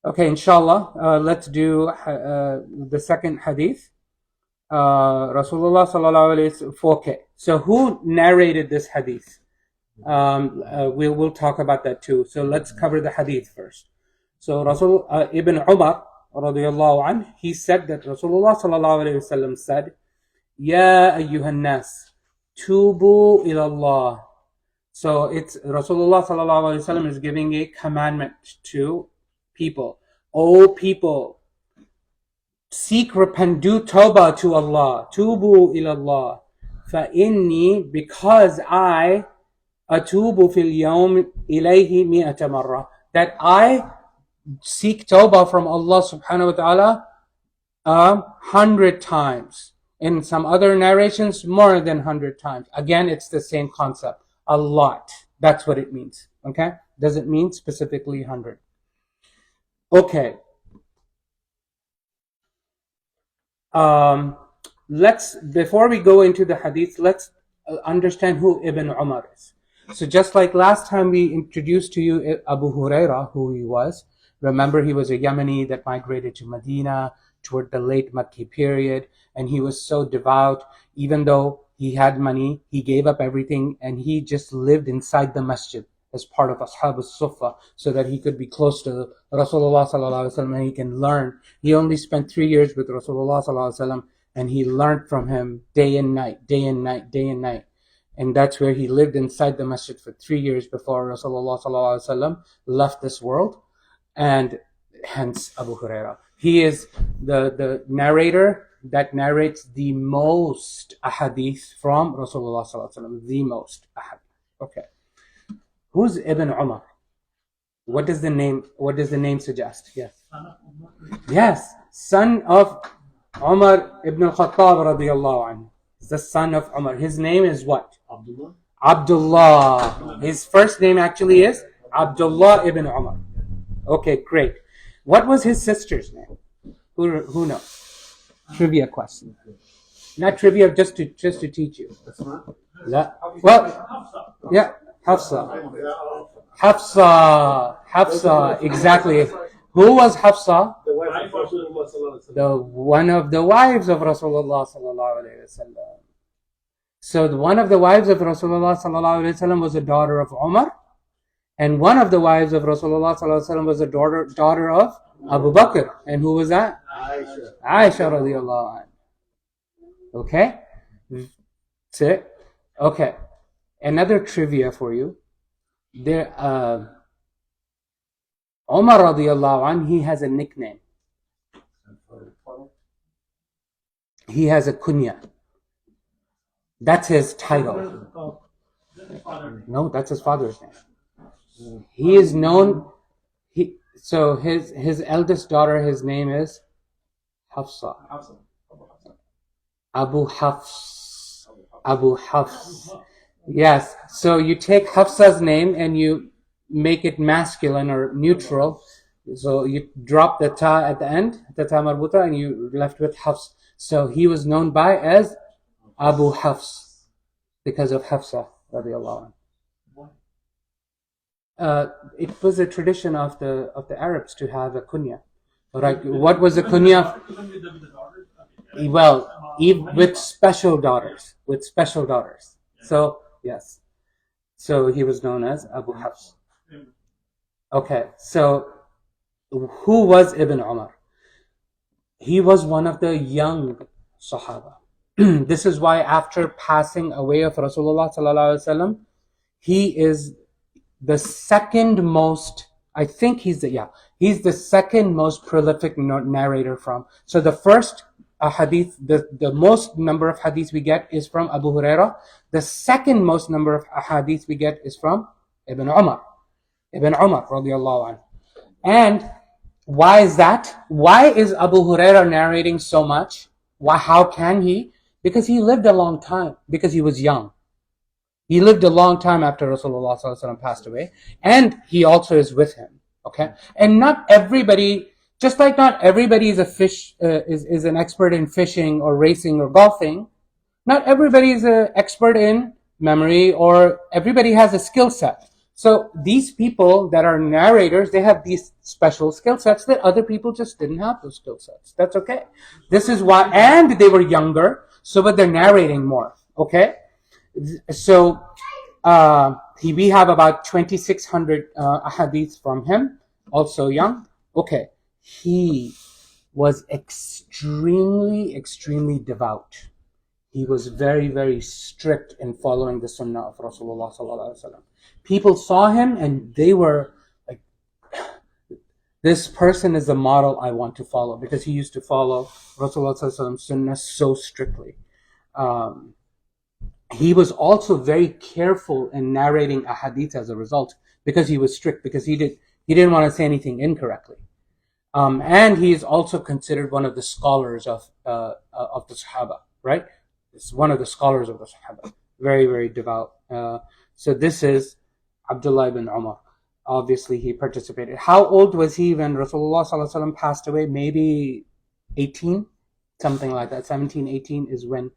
Okay, inshallah, let's do the second hadith. Rasulullah sallallahu alaihi wasallam. Okay, so who narrated this hadith? We'll talk about that too. So let's cover the hadith first. So Rasul Ibn Umar radiyallahu anh, he said that Rasulullah sallallahu alaihi wasallam said, "Ya ayyuhan nas, tubu ila Allah." So it's Rasulullah sallallahu alaihi wasallam is giving a commandment to people. O people, seek, repent, do tawbah to Allah. Tubu ilallah. Fa inni, because I atubu fil yawm ilayhi mi'ata marra. That I seek tawbah from Allah subhanahu wa ta'ala 100 times. In some other narrations, more than 100 times. Again, it's the same concept. A lot. That's what it means. Okay? Doesn't mean specifically 100. Okay. Before we go into the hadith, let's understand who Ibn Umar is. So just like last time we introduced to you Abu Huraira, who he was. Remember, he was a Yemeni that migrated to Medina toward the late Makki period, and he was so devout. Even though he had money, he gave up everything, and he just lived inside the masjid as part of Ashab al-Suffah, so that he could be close to Rasulullah sallallahu alaihi wasallam and he can learn. He only spent 3 years with Rasulullah sallallahu alaihi wasallam, and he learned from him day and night, day and night, day and night. And that's where he lived inside the masjid for 3 years before Rasulullah sallallahu alaihi wasallam left this world. And hence Abu Huraira. He is the narrator that narrates the most ahadith from Rasulullah sallallahu alaihi wasallam. The most ahadith. Okay. Who's Ibn Umar? What does the name suggest? Yes. Yes. Son of Umar ibn al-Khattab radiyallahu anhu. The son of Umar. His name is what? Abdullah. Abdullah. His first name actually is Abdullah ibn Umar. Okay, great. What was his sister's name? Who knows? Trivia question. Not trivia, just to teach you. Well, yeah, Hafsa. Hafsa, exactly. Who was Hafsa? One of the wives of Rasulullah sallallahu alaihi wasallam. So one of the wives of Rasulullah sallallahu alaihi wasallam was a daughter of Umar, and one of the wives of Rasulullah sallallahu alaihi wasallam was a daughter of Abu Bakr. And who was that? Aisha radiallahu anha. Okay? That's it. Okay. Another trivia for you. There, Umar radiallahu anhu, he has a nickname. He has a kunya. That's his title. No, that's his father's name. He is known. So his eldest daughter, his name is Hafsa. Abu Hafs. Abu Hafs. Yes. So you take Hafsa's name and you make it masculine or neutral. So you drop the ta at the end, the ta marbuta, and you left with Hafs. So he was known by as Abu Hafs because of Hafsa radiallahu anhu. It was a tradition of the Arabs to have a kunya. Right? What was the kunya? Well, with special daughters. So yes. So he was known as Abu Hafs. Okay. So who was Ibn Umar? He was one of the young Sahaba. This is why after passing away of Rasulullah sallallahu alaihi wasallam, he is the second most, I think he's the second most prolific narrator from. So the first hadith, the most number of hadiths we get is from Abu Huraira. The second most number of hadiths we get is from Ibn Umar radiallahu anhu. And why is that? Why is Abu Huraira narrating so much? Why? How can he? Because he lived a long time. Because he was young. He lived a long time after Rasulullah sallallahu alaihi wasallam passed away, and he also is with him. Okay, and not everybody, just like not everybody is is an expert in fishing or racing or golfing. Not everybody is an expert in memory, or everybody has a skill set. So these people that are narrators, they have these special skill sets that other people just didn't have those skill sets. That's okay. This is why, and they were younger, so but they're narrating more. Okay, so we have about 2,600 hadith from him, also young. Okay, he was extremely devout. He was very, very strict in following the sunnah of Rasulullah sallallahu alaihi wasallam. People saw him and they were like, this person is the model I want to follow, because he used to follow Rasulullah sallallahu alaihi wasallam's sunnah so strictly. He was also very careful in narrating a hadith as a result, because he was strict, because he didn't want to say anything incorrectly. And he is also considered one of the scholars of the Sahaba, right? It's one of the scholars of the Sahaba. Very, very devout. So this is Abdullah ibn Umar. Obviously, he participated. How old was he when Rasulullah sallallahu alaihi wasallam passed away? Maybe 18, something like that. 17, 18 is when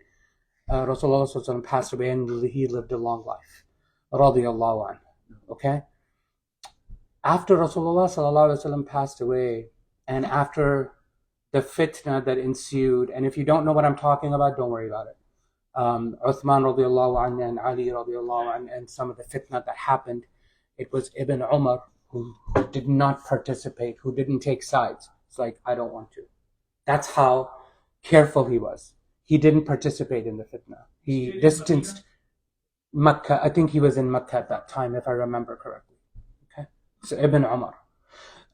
Rasulullah sallallahu alaihi wasallam passed away, and he lived a long life. Radiyallahu anhu. Okay? After Rasulullah sallallahu alaihi wasallam passed away, and after the fitna that ensued, and if you don't know what I'm talking about, don't worry about it. Uthman radiallahu anhu and Ali radiallahu anhu, and some of the fitna that happened, it was Ibn Umar who did not participate, who didn't take sides. It's like, I don't want to. That's how careful he was. He didn't participate in the fitna. He distanced Makkah. I think he was in Makkah at that time, if I remember correctly. Okay, so Ibn Umar.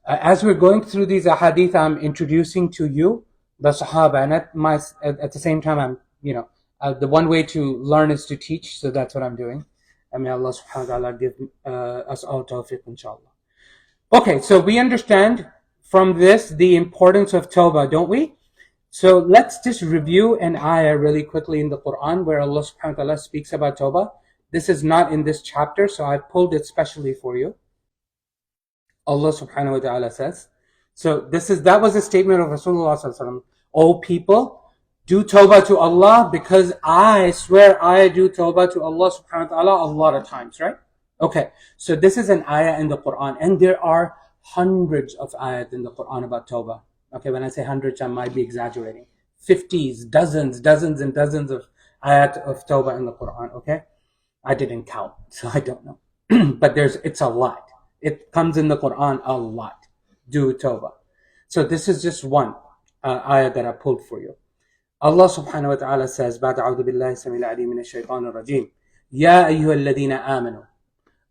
As we're going through these ahadith, I'm introducing to you the Sahaba, and at the same time, I'm, the one way to learn is to teach, so that's what I'm doing. And may Allah subhanahu wa ta'ala give us all tawfiq, inshallah. Okay, so we understand from this the importance of tawbah, don't we? So let's just review an ayah really quickly in the Quran where Allah subhanahu wa ta'ala speaks about tawbah. This is not in this chapter, so I pulled it specially for you. Allah subhanahu wa ta'ala says, so that was a statement of Rasulullah sallallahu alaihi wasallam. O people, do tawbah to Allah, because I swear I do tawbah to Allah subhanahu wa ta'ala a lot of times, right? Okay, so this is an ayah in the Quran, and there are hundreds of ayat in the Quran about tawbah. Okay, when I say hundreds, I might be exaggerating. 50s, dozens and dozens of ayat of tawbah in the Quran, okay? I didn't count, so I don't know. But it's a lot. It comes in the Quran a lot. Do tawbah. So this is just one ayah that I pulled for you. Allah subhanahu wa ta'ala says, بعد أعوذ بالله السميع العليم من الشيطان الرجيم يا أيها الذين آمنوا,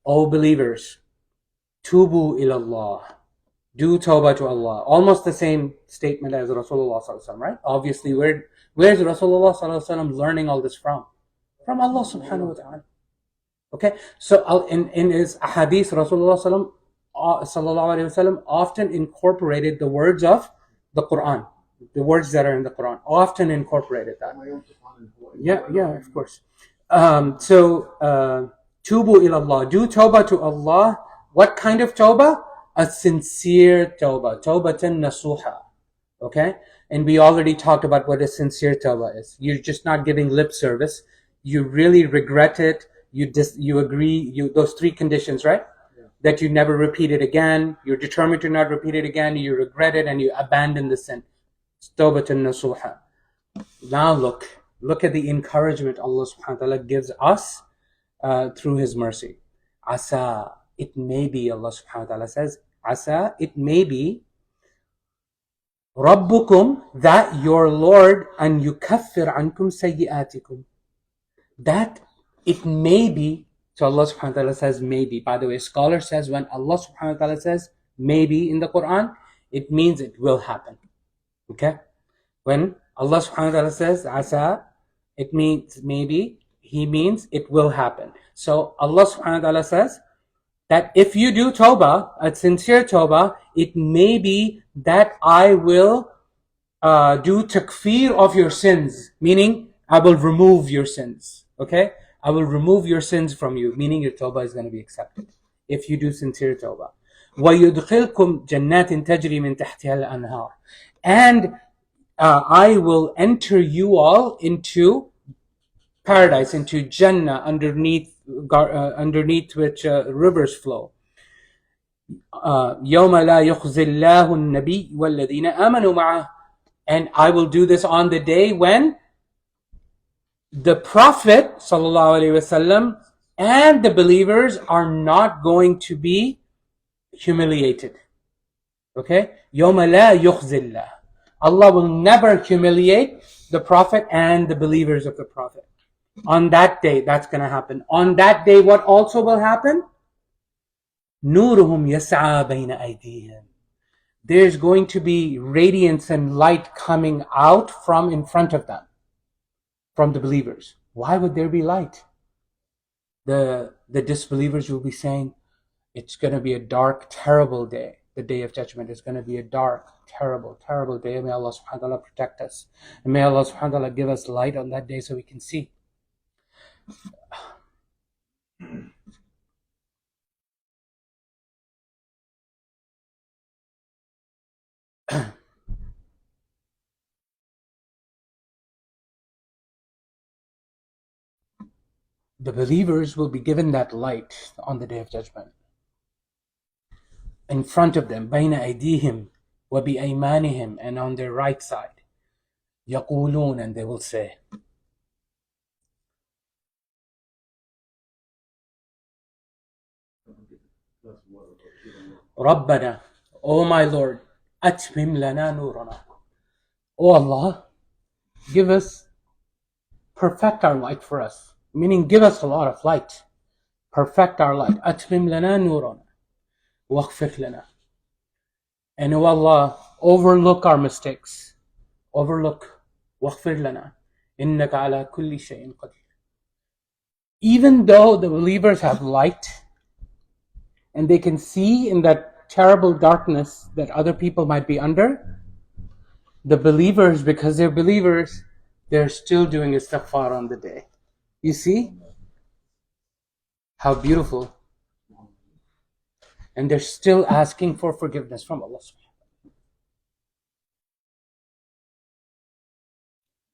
O believers, tubu ila Allah, do tawbah to Allah. Almost the same statement as Rasulullah sallallahu alaihi wasallam, right? Obviously, where's Rasulullah sallallahu alaihi wasallam learning all this from? From Allah subhanahu wa ta'ala. Okay, so in his hadith, Rasulullah sallallahu alaihi wasallam often incorporated the words of the Quran. The words that are in the Quran often incorporated that. Yeah, of course. So tubu ila Allah, do tawbah to Allah. What kind of tawbah? A sincere tawbah, tawbatan nasuha. Okay, and we already talked about what a sincere tawbah is. You're just not giving lip service. You really regret it. You agree. Those three conditions, right? Yeah. That you never repeat it again. You're determined to not repeat it again. You regret it and you abandon the sin. Tawbatan nasuha. Now look at the encouragement Allah subhanahu wa ta'ala gives us through His mercy. Asa, it may be, Allah subhanahu wa ta'ala says, Asa, it may be, Rabbukum, that your Lord, an yukaffir ankum sayyi'atikum, that it may be. So Allah subhanahu wa ta'ala says maybe. By the way, scholar says when Allah subhanahu wa ta'ala says maybe in the Quran, it means it will happen. Okay? When Allah subhanahu wa ta'ala says asa, it means maybe, He means it will happen. So Allah subhanahu wa ta'ala says that if you do tawbah, a sincere tawbah, it may be that I will do takfir of your sins, meaning I will remove your sins. Okay? I will remove your sins from you, meaning your tawbah is going to be accepted if you do sincere tawbah. وَيُدْخِلْكُمْ جَنَّاتٍ تَجْرِي مِنْ تَحْتِهَا الْأَنْهَارِ, and I will enter you all into paradise, into Jannah, underneath underneath which rivers flow. يوم لا يخزي الله النبي والذين آمنوا معه. And I will do this on the day when the Prophet ﷺ and the believers are not going to be humiliated. Okay? يوم لا يخزي الله. Allah will never humiliate the Prophet and the believers of the Prophet. On that day, that's going to happen. On that day, what also will happen? نورهم يسعى بين أيديهم. There's going to be radiance and light coming out from in front of them, from the believers. Why would there be light? The disbelievers will be saying, it's going to be a dark, terrible day. The day of judgment is going to be a dark, terrible, terrible day. May Allah subhanahu wa ta'ala protect us. And may Allah subhanahu wa ta'ala give us light on that day so we can see. The believers will be given that light on the day of judgment. In front of them, بين أيديهم وبأيمانهم, and on their right side. يقولون, and they will say, ربنا, O my Lord, أتمم لنا نورنا. O Allah, give us, perfect our light for us. Meaning give us a lot of light. Perfect our light. أتمم لنا نورنا واغفر لنا. And O Allah, overlook our mistakes. Overlook. واغفر لنا إنك على كل شيء قدير. Even though the believers have light and they can see in that terrible darkness that other people might be under, the believers, because they're believers, they're still doing istighfar on the day. You see how beautiful. And they're still asking for forgiveness from Allah subhanahu wa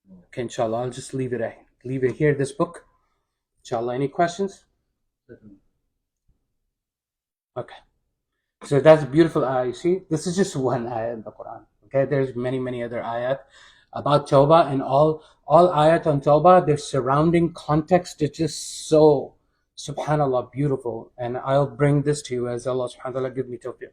ta'ala. Okay, inshallah, I'll just leave it here, this book. Inshallah, any questions? Okay. So that's a beautiful ayah, you see. This is just one ayah in the Quran. Okay, there's many, many other ayat about Tawbah, and all ayat on Tawbah, their surrounding context is just so, subhanallah, beautiful. And I'll bring this to you as Allah subhanahu wa ta'ala give me tawfiq.